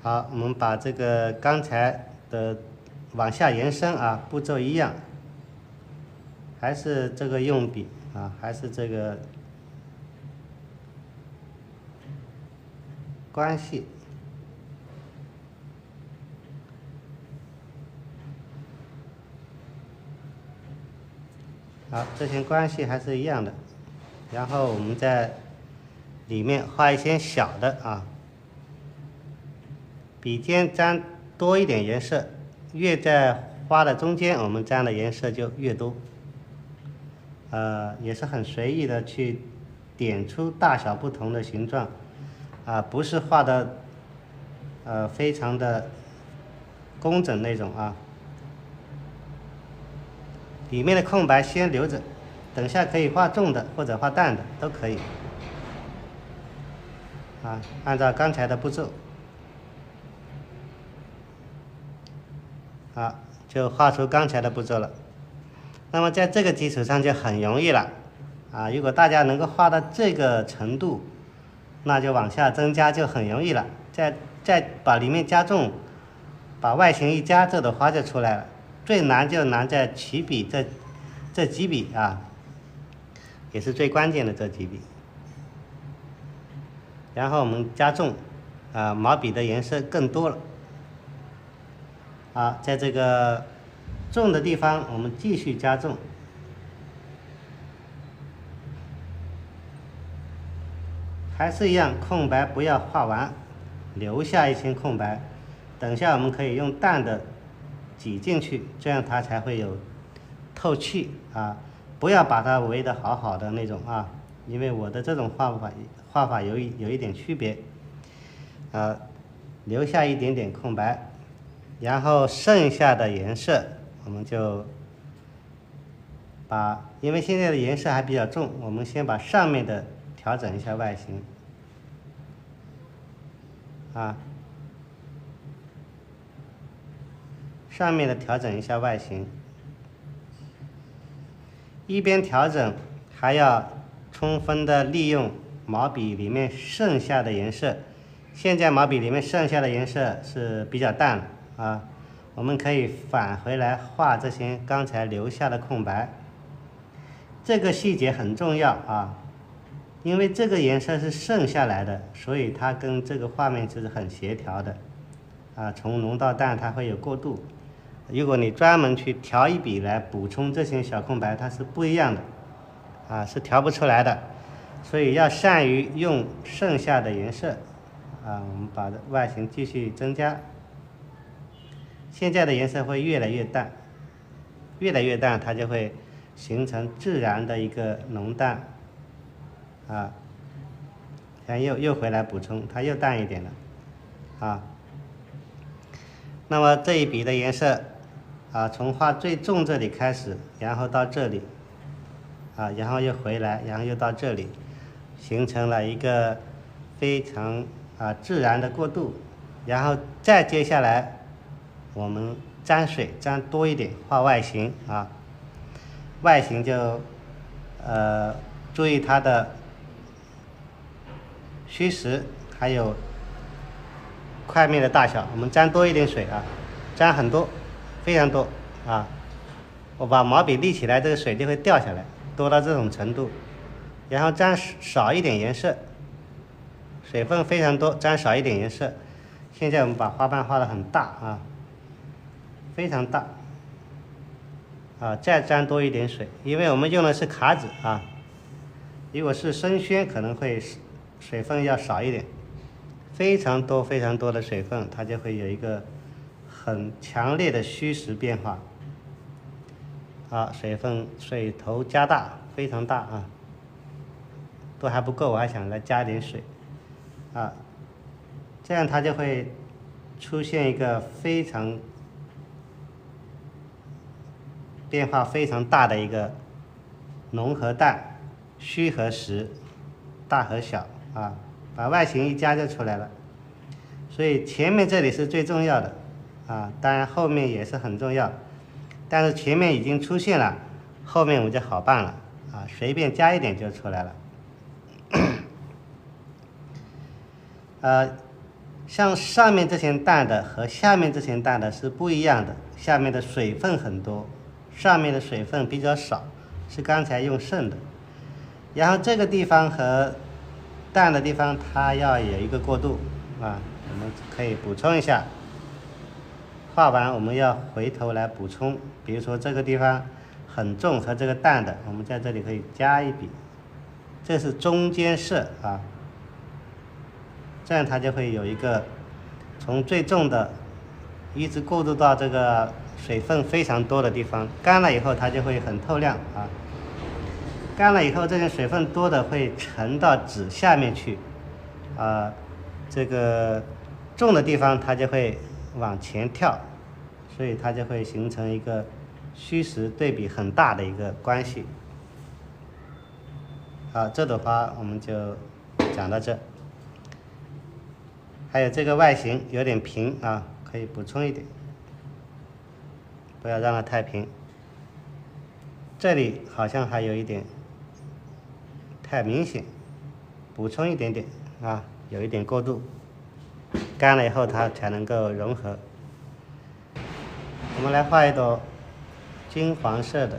好，我们把这个刚才的往下延伸啊，步骤一样，还是这个用笔啊，还是这个关系。好，这些关系还是一样的，然后我们在里面画一些小的啊，笔尖沾多一点颜色，越在花的中间，我们沾的颜色就越多。也是很随意的去点出大小不同的形状，不是画的非常的工整那种啊。里面的空白先留着，等下可以画重的或者画淡的都可以。按照刚才的步骤，就画出刚才的步骤了。那么在这个基础上就很容易了，如果大家能够画到这个程度，那就往下增加就很容易了。再把里面加重，把外形一加，这朵花就出来了。最难就难在起笔这几笔也是最关键的这几笔。然后我们加重，毛笔的颜色更多了。在这个重的地方我们继续加重，还是一样，空白不要画完，留下一些空白，等下我们可以用淡的挤进去，这样它才会有透气不要把它围得好好的那种因为我的这种画法有一点区别留下一点点空白，然后剩下的颜色我们就因为现在的颜色还比较重，我们先把上面的调整一下外形上面的调整一下外形，一边调整还要充分的利用毛笔里面剩下的颜色。现在毛笔里面剩下的颜色是比较淡我们可以返回来画这些刚才留下的空白。这个细节很重要因为这个颜色是剩下来的，所以它跟这个画面是很协调的从浓到淡它会有过渡。如果你专门去调一笔来补充这些小空白，它是不一样的是调不出来的。所以要善于用剩下的颜色我们把外形继续增加。现在的颜色会越来越淡，越来越淡，它就会形成自然的一个浓淡又回来补充，它又淡一点了那么这一笔的颜色从画最重这里开始，然后到这里然后又回来，然后又到这里，形成了一个非常自然的过渡。然后再接下来我们沾水沾多一点，画外形外形就注意它的虚实还有块面的大小，我们沾多一点水沾很多，非常多我把毛笔立起来，这个水就会掉下来，多到这种程度。然后沾少一点颜色，水分非常多，沾少一点颜色。现在我们把花瓣画得很大非常大再沾多一点水，因为我们用的是卡纸如果是生宣可能会水分要少一点，非常多非常多的水分，它就会有一个很强烈的虚实变化水头加大，非常大都还不够，我还想来加点水这样它就会出现一个非常变化非常大的一个浓和淡，虚和实，大和小把外形一加就出来了。所以前面这里是最重要的当然后面也是很重要，但是前面已经出现了，后面我们就好办了随便加一点就出来了像上面这些淡的和下面这些淡的是不一样的，下面的水分很多，上面的水分比较少，是刚才用剩的。然后这个地方和淡的地方它要有一个过渡啊，我们可以补充一下。画完我们要回头来补充，比如说这个地方很重和这个淡的，我们在这里可以加一笔，这是中间色啊，这样它就会有一个从最重的一直过渡到这个水分非常多的地方，干了以后它就会很透亮啊。干了以后，这些水分多的会沉到纸下面去，这个重的地方它就会往前跳，所以它就会形成一个虚实对比很大的一个关系。好，这朵花我们就讲到这。还有这个外形有点平啊，可以补充一点，不要让它太平。这里好像还有一点太明显，补充一点点啊，有一点过渡，干了以后它才能够融合。我们来画一朵金黄色的，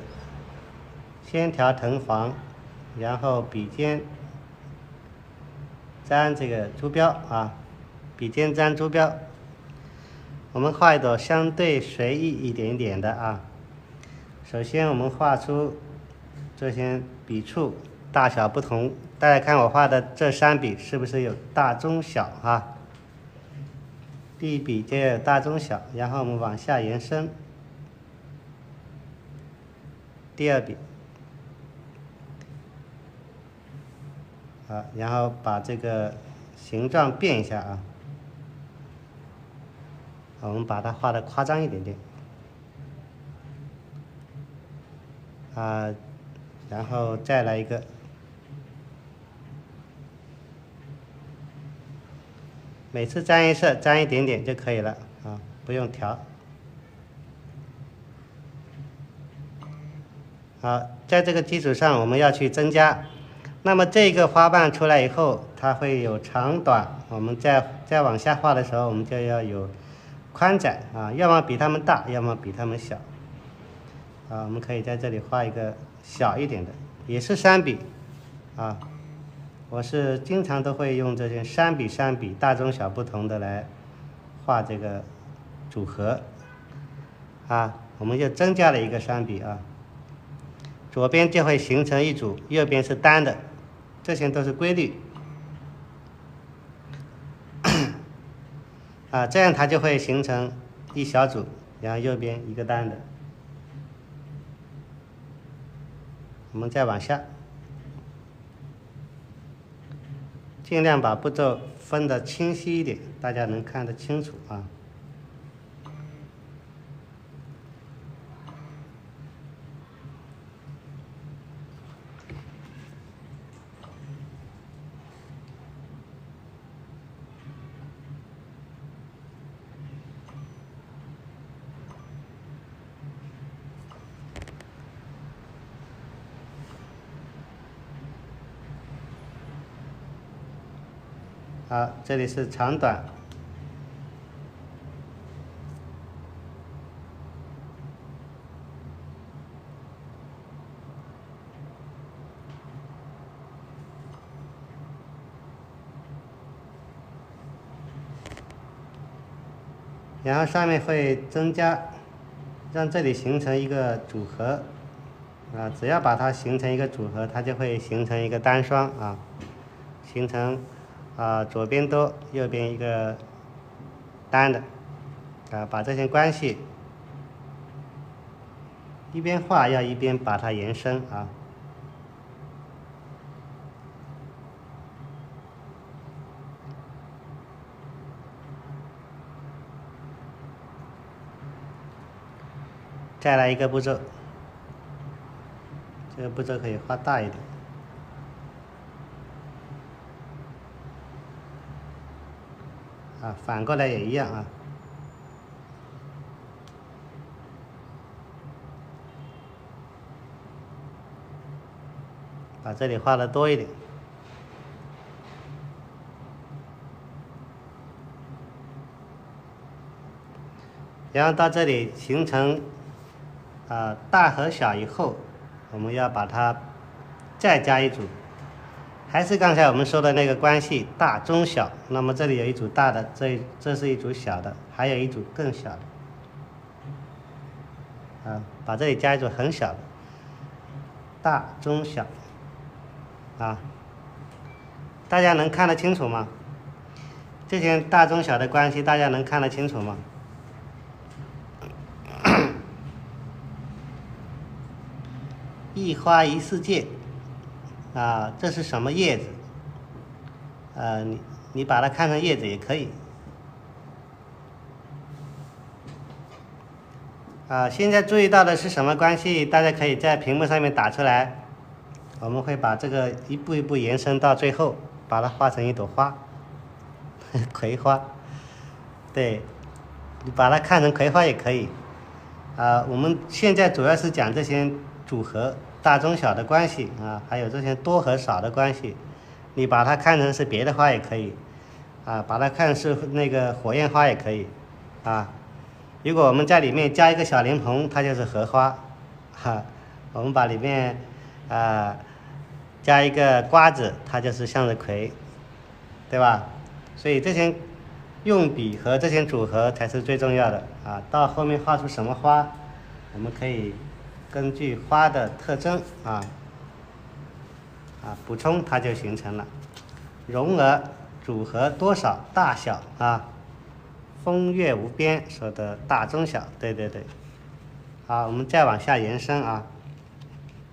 先调藤黄，然后笔尖沾这个珠标啊，笔尖沾珠标。我们画一朵相对随意一点点的啊。首先我们画出这些笔触大小不同，大家看我画的这3笔是不是有大中小啊？第一笔就有大中小，然后我们往下延伸。第二笔，然后把这个形状变一下啊，我们把它画的夸张一点点。然后再来一个，每次沾一色，沾一点点就可以了啊，不用调。好，在这个基础上我们要去增加。那么这个花瓣出来以后，它会有长短，我们再往下画的时候，我们就要有宽窄啊，要么比它们大，要么比它们小。我们可以在这里画一个小一点的，也是3笔啊。我是经常都会用这些3笔3笔大中小不同的来画这个组合啊。我们又增加了一个3笔啊，左边就会形成一组，右边是单的，这些都是规律啊，这样它就会形成一小组，然后右边一个单的。我们再往下，尽量把步骤分得清晰一点，大家能看得清楚啊。好，这里是长短，然后上面会增加，让这里形成一个组合啊，只要把它形成一个组合，它就会形成一个单双啊，形成左边多，右边一个单的啊，把这些关系一边画要一边把它延伸啊。再来一个步骤，这个步骤可以画大一点。反过来也一样啊。把这里画的多一点。然后到这里形成大和小以后，我们要把它再加一组，还是刚才我们说的那个关系大中小。那么这里有一组大的，这是一组小的，还有一组更小的。把这里加一组很小的，大中小。大家能看得清楚吗？这些大中小的关系大家能看得清楚吗？一花一世界这是什么叶子？你把它看成叶子也可以。现在注意到的是什么关系？大家可以在屏幕上面打出来。我们会把这个一步一步延伸到最后，把它画成一朵花，葵花。对，你把它看成葵花也可以。我们现在主要是讲这些组合大中小的关系还有这些多和少的关系。你把它看成是别的花也可以，把它看是那个火焰花也可以。如果我们在里面加一个小莲蓬，它就是荷花。我们把里面加一个瓜子，它就是向日葵，对吧？所以这些用笔和这些组合才是最重要的到后面画出什么花，我们可以根据花的特征补充，它就形成了。融合组合多少大小风月无边说的大中小，对。好，我们再往下延伸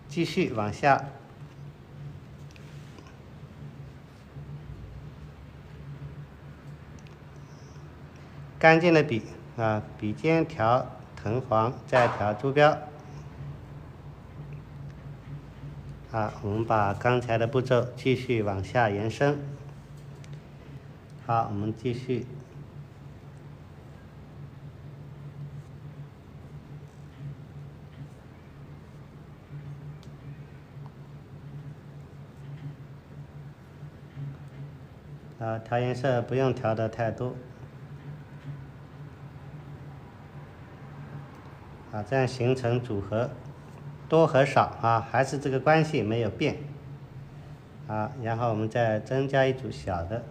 继续往下。干净的笔笔尖调藤黄，再调朱标。我们把刚才的步骤继续往下延伸。好，我们继续。调颜色不用调的太多。这样形成组合多和少还是这个关系没有变然后我们再增加一组小的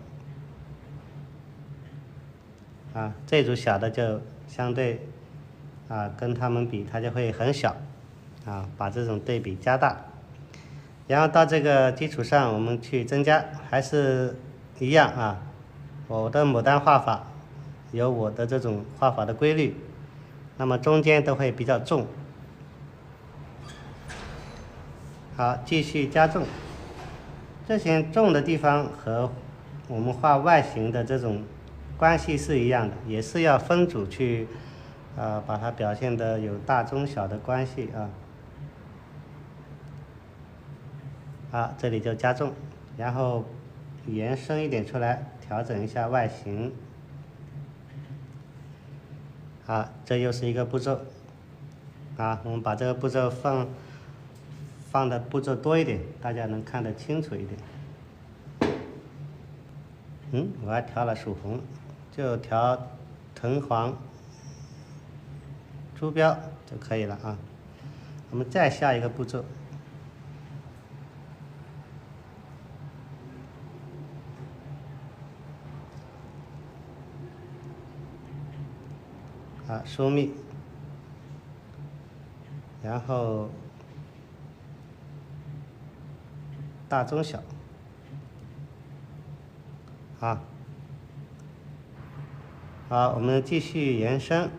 这组小的就相对跟它们比它就会很小把这种对比加大，然后到这个基础上我们去增加，还是一样我的牡丹画法有我的这种画法的规律，那么中间都会比较重。好，继续加重。这些重的地方和我们画外形的这种关系是一样的，也是要分组去把它表现的有大中小的关系这里就加重，然后延伸一点出来，调整一下外形。这又是一个步骤我们把这个步骤放的步骤多一点，大家能看得清楚一点。我还调了曙红，就调藤黄、朱标就可以了我们再下一个步骤。疏密，然后大中小好，我们继续延伸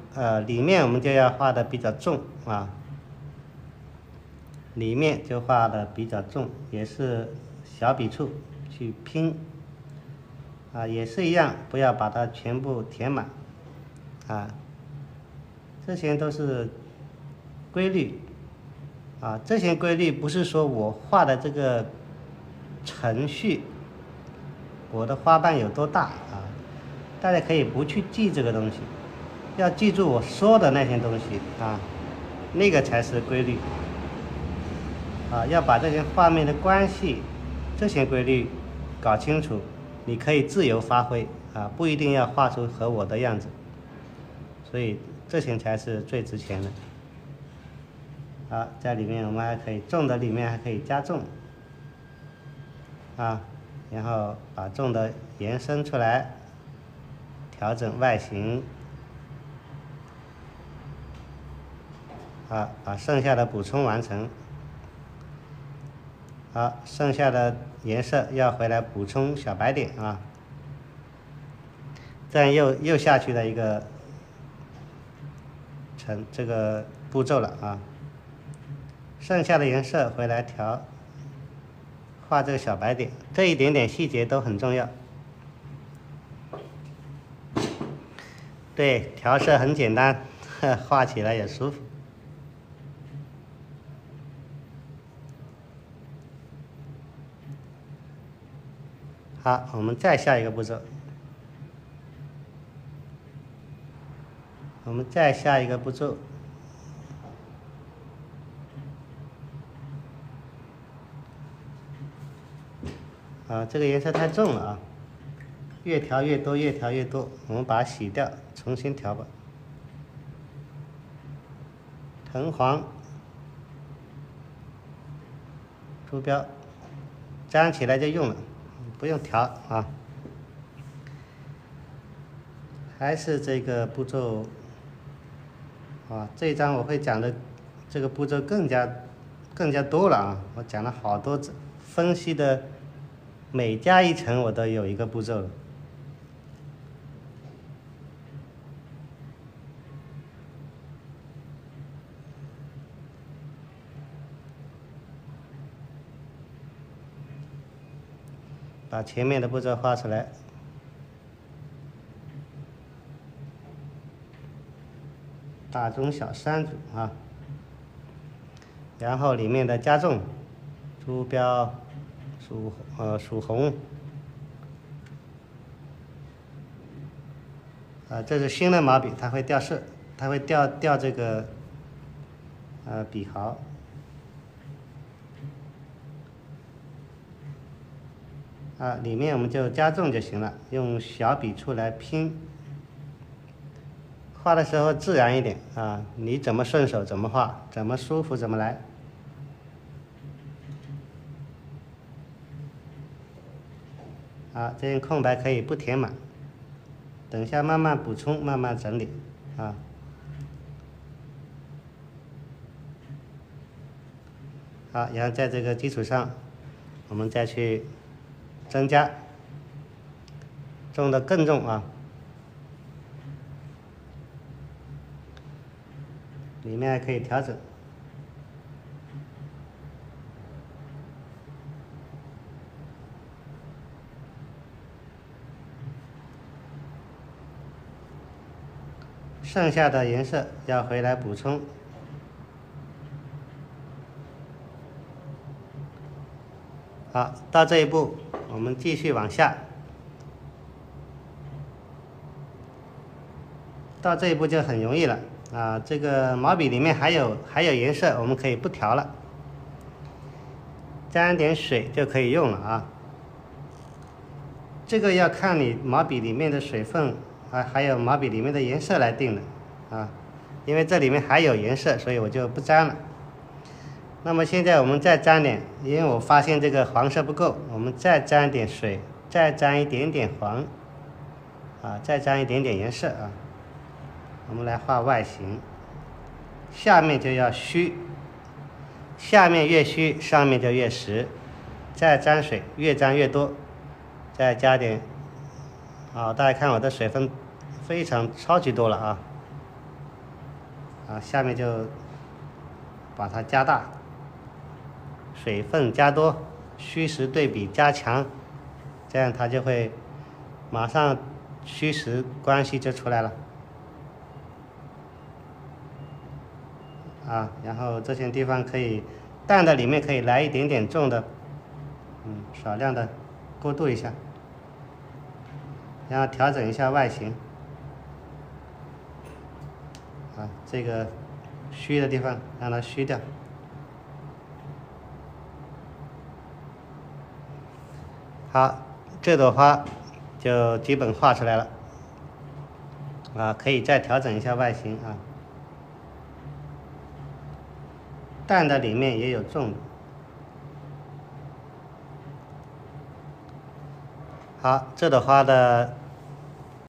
里面我们就要画的比较重里面就画的比较重，也是小笔触去拼也是一样，不要把它全部填满这些都是规律这些规律不是说我画的这个程序我的花瓣有多大大家可以不去记这个东西，要记住我说的那些东西那个才是规律要把这些画面的关系这些规律搞清楚，你可以自由发挥不一定要画出和我的样子。所以这些才是最值钱的。好，在里面我们还可以重的里面还可以加重，啊，然后把重的延伸出来，调整外形，啊，把剩下的补充完成。好，剩下的颜色要回来补充小白点啊，这样又下去的一个这个步骤了啊。剩下的颜色回来画这个小白点，这一点点细节都很重要。对，调色很简单，画起来也舒服。好，我们再下一个步骤。啊，这个颜色太重了啊，越调越多，我们把它洗掉，重新调吧。藤黄、猪标，粘起来就用了，不用调啊。还是这个步骤啊，这一章我会讲的这个步骤更加多了啊，我讲了好多分析的。每加一层我都有一个步骤了。把前面的步骤画出来，大中小3组啊，然后里面的加重，猪标。属红，啊，这是新的毛笔，它会掉色，它会掉这个笔毫，啊，里面我们就加重就行了，用小笔触来拼，画的时候自然一点啊，你怎么顺手怎么画，怎么舒服怎么来。啊，这些空白可以不填满，等一下慢慢补充，慢慢整理啊。好，然后在这个基础上，我们再去增加，重的更重啊，里面还可以调整。剩下的颜色要回来补充。好，到这一步，我们继续往下。到这一步就很容易了啊！这个毛笔里面还有颜色，我们可以不调了，沾点水就可以用了啊。这个要看你毛笔里面的水分。还有毛笔里面的颜色来定的啊，因为这里面还有颜色，所以我就不沾了。那么现在我们再沾点，因为我发现这个黄色不够，我们再沾点水，再沾一点点黄，啊，再沾一点点颜色啊。我们来画外形，下面就要虚，下面越虚，上面就越实。再沾水，越沾越多，再加点。大家看我的水分非常超级多了啊！下面就把它加大，水分加多，虚实对比加强，这样它就会马上虚实关系就出来了啊！然后这些地方可以淡的里面可以来一点点重的，少量的过渡一下。然后调整一下外形，啊，这个虚的地方让它虚掉。好，这朵花就基本画出来了，啊，可以再调整一下外形啊。淡的里面也有重的。好，这朵花的